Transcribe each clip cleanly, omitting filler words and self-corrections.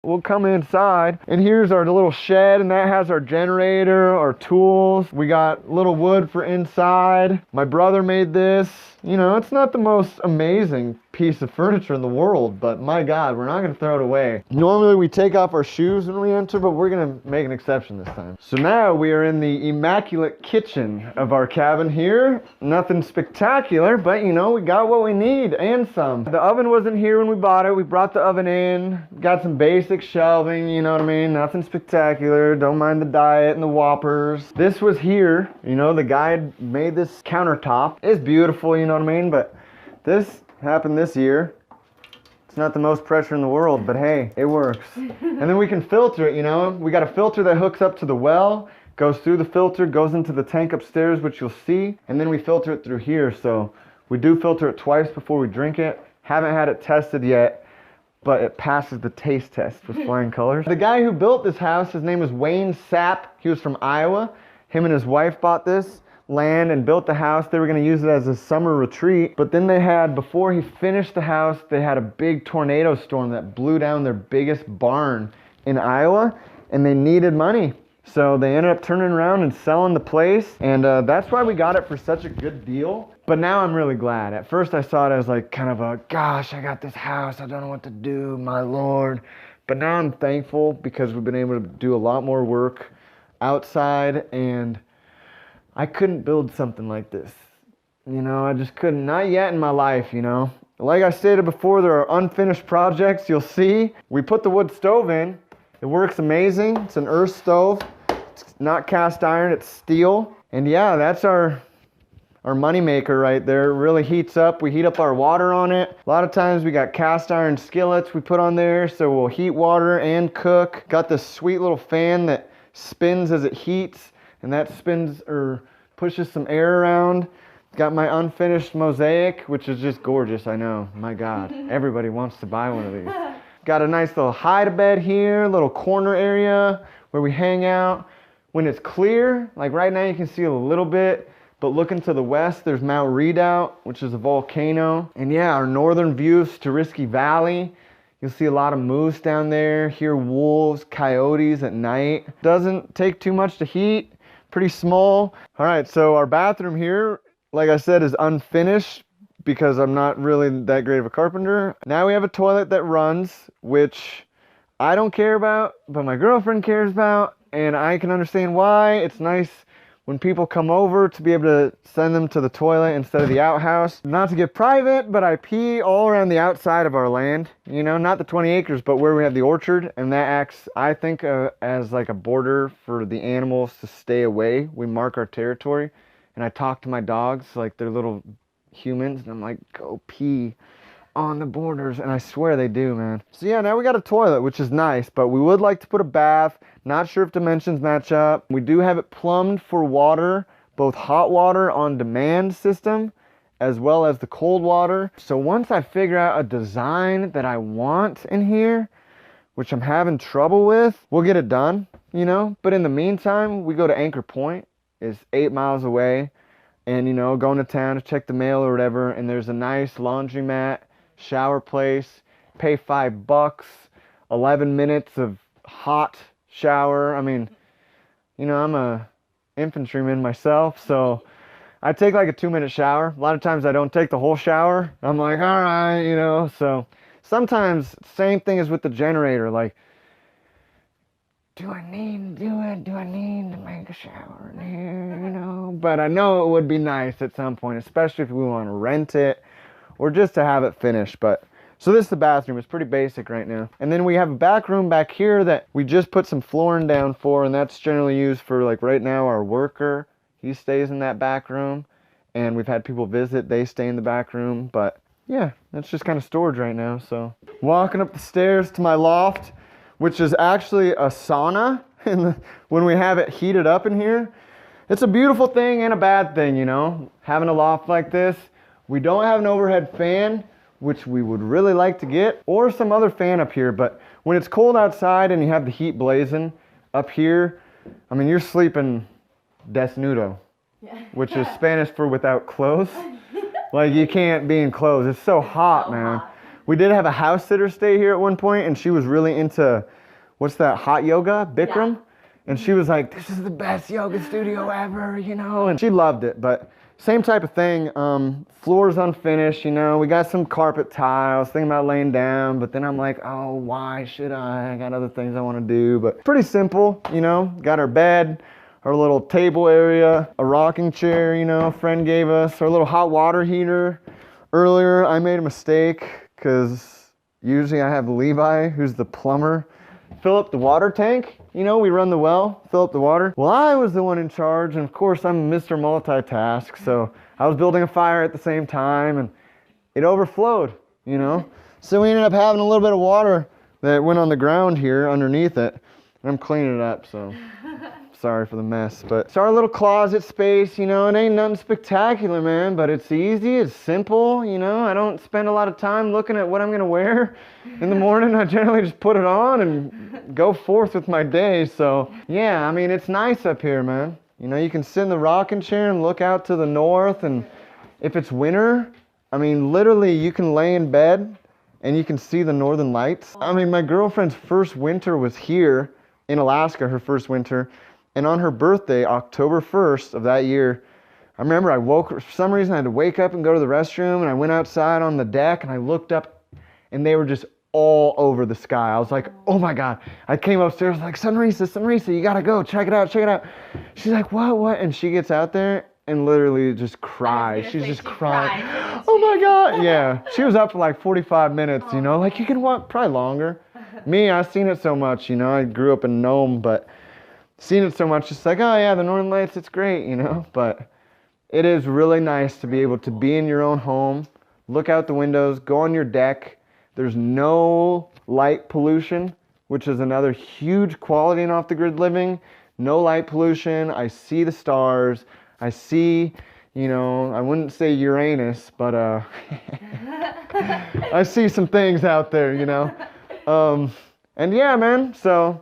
We'll come inside, and here's our little shed, and that has our generator, our tools. We got little wood for inside. My brother made this. You know, it's not the most amazing piece of furniture in the world, but my God, we're not gonna throw it away. Normally we take off our shoes when we enter, but we're gonna make an exception this time. So now we are in the immaculate kitchen of our cabin here. Nothing spectacular, but you know, we got what we need and some. The oven wasn't here when we bought it. We brought the oven in, got some basic shelving, you know what I mean? Nothing spectacular. Don't mind the diet and the Whoppers. This was here, you know, the guy had made this countertop. It's beautiful, you know what I mean? But this happened this year. It's not the most pressure in the world, but hey, it works. And then we can filter it, you know? We got a filter that hooks up to the well, goes through the filter, goes into the tank upstairs, which you'll see, and then we filter it through here. So we do filter it twice before we drink it. Haven't had it tested yet, but it passes the taste test with flying colors. The guy who built this house, his name is Wayne Sapp. He was from Iowa. Him and his wife bought this land and built the house. They were going to use it as a summer retreat, but then they had, before he finished the house, they had a big tornado storm that blew down their biggest barn in Iowa, and they needed money. So they ended up turning around and selling the place, and that's why we got it for such a good deal. But now I'm really glad. At first I saw it as like kind of a, gosh, I got this house, I don't know what to do, my Lord. But now I'm thankful because we've been able to do a lot more work outside, and I couldn't build something like this. You know, I just couldn't, not yet in my life, you know. Like I stated before, there are unfinished projects, you'll see. We put the wood stove in. It works amazing. It's an earth stove. It's not cast iron, it's steel. And yeah, that's our money maker right there. It really heats up. We heat up our water on it. A lot of times we got cast iron skillets we put on there, so we'll heat water and cook. Got this sweet little fan that spins as it heats, and that spins or pushes some air around. Got my unfinished mosaic, which is just gorgeous, I know. My God, everybody wants to buy one of these. Got a nice little hide-a-bed here, little corner area where we hang out. When it's clear, like right now you can see a little bit, but looking to the west, there's Mount Redoubt, which is a volcano. And yeah, our northern view is Risky Valley. You'll see a lot of moose down there, hear wolves, coyotes at night. Doesn't take too much to heat, pretty small. All right, so our bathroom here, like I said, is unfinished because I'm not really that great of a carpenter. Now we have a toilet that runs, which I don't care about, but my girlfriend cares about, and I can understand why. It's nice when people come over to be able to send them to the toilet instead of the outhouse. Not to get private, but I pee all around the outside of our land. You know, not the 20 acres, but where we have the orchard, and that acts, I think, as like a border for the animals to stay away. We mark our territory, and I talk to my dogs like they're little humans, and I'm like, go pee on the borders, and I swear they do, man. So yeah, now we got a toilet, which is nice, but we would like to put a bath. Not sure if dimensions match up. We do have it plumbed for water, both hot water on demand system as well as the cold water. So once I figure out a design that I want in here, which I'm having trouble with, we'll get it done, you know. But in the meantime, we go to Anchor Point. It's 8 miles away, and you know, going to town to check the mail or whatever, and there's a nice laundromat, shower place. Pay $5, 11 minutes of hot shower. I mean, you know, I'm a infantryman myself, so I take like a 2-minute shower. A lot of times I don't take the whole shower. I'm like, all right, you know. So sometimes same thing as with the generator, like, do I need to do it? Do I need to make a shower in here, you know? But I know it would be nice at some point, especially if we want to rent it or just to have it finished. But so this is the bathroom. It's pretty basic right now. And then we have a back room back here that we just put some flooring down for, and that's generally used for, like, right now our worker, he stays in that back room, and we've had people visit, they stay in the back room. But yeah, that's just kind of storage right now. So walking up the stairs to my loft, which is actually a sauna when we have it heated up in here. It's a beautiful thing and a bad thing, you know, having a loft like this. We don't have an overhead fan, which we would really like to get, or some other fan up here. But when it's cold outside and you have the heat blazing up here, I mean, you're sleeping desnudo, which is Spanish for without clothes. Like, you can't be in clothes. It's so hot, man. We did have a house sitter stay here at one point, and she was really into, what's that, hot yoga, Bikram? Yeah. And she was like, this is the best yoga studio ever, you know, and she loved it. But same type of thing, floor's unfinished, you know, we got some carpet tiles, thinking about laying down, but then I'm like, oh, why should I? I got other things I want to do, but pretty simple, you know, got our bed, our little table area, a rocking chair, you know, a friend gave us, our little hot water heater. Earlier, I made a mistake, because usually I have Levi, who's the plumber, fill up the water tank. You know, we run the well, fill up the water. Well, I was the one in charge, and of course, I'm Mr. Multitask, so I was building a fire at the same time, and it overflowed, you know? So we ended up having a little bit of water that went on the ground here underneath it, and I'm cleaning it up, so sorry for the mess. But it's our little closet space, you know, it ain't nothing spectacular, man, but it's easy, it's simple, you know? I don't spend a lot of time looking at what I'm gonna wear in the morning. I generally just put it on and go forth with my day. So yeah, I mean, it's nice up here, man. You know, you can sit in the rocking chair and look out to the north, and if it's winter, I mean, literally you can lay in bed and you can see the northern lights. I mean, my girlfriend's first winter was here in Alaska, her first winter. And on her birthday, October 1st of that year, I remember for some reason I had to wake up and go to the restroom, and I went outside on the deck and I looked up and they were just all over the sky. I was like, oh my God. I came upstairs like, Sunrisa, you gotta go, check it out. She's like, what? And she gets out there and literally just cries. She's just crying. Oh my God. Yeah, she was up for like 45 minutes, you know, like you can walk probably longer. Me, I've seen it so much, you know, I grew up in Nome, but seen it so much, just like, oh yeah, the Northern Lights, it's great, you know, but it is really nice to be able to be in your own home, look out the windows, go on your deck. There's no light pollution, which is another huge quality in off-the-grid living. No light pollution. I see the stars. I see, you know, I wouldn't say Uranus, but I see some things out there, you know. And yeah, man, so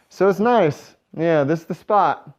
it's nice. Yeah, this is the spot.